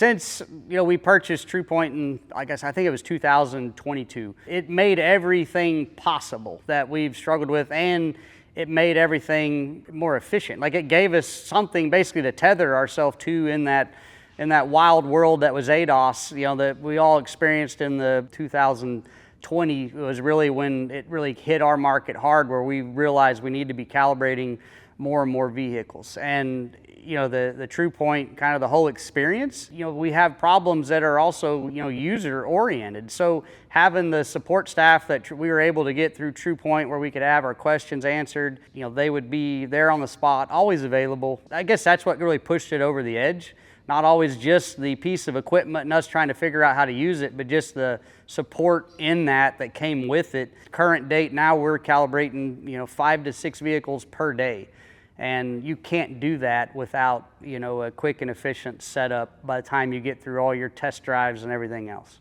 Since we purchased Tru Point in, I think it was 2022, it made everything possible that we've struggled with, and it made everything more efficient. Like, it gave us something basically to tether ourselves to in that wild world that was ADOS, that we all experienced in the 2020 was really when it really hit our market hard, where we realized we need to be calibrating more and more vehicles. And the Tru Point, kind of the whole experience, we have problems that are also user oriented. So having the support staff that we were able to get through Tru Point, where we could have our questions answered, they would be there on the spot, always available. I guess that's what really pushed it over the edge. Not always just the piece of equipment and us trying to figure out how to use it, but just the support in that came with it. Current date now, we're calibrating 5 to 6 vehicles per day. And you can't do that without a quick and efficient setup by the time you get through all your test drives and everything else.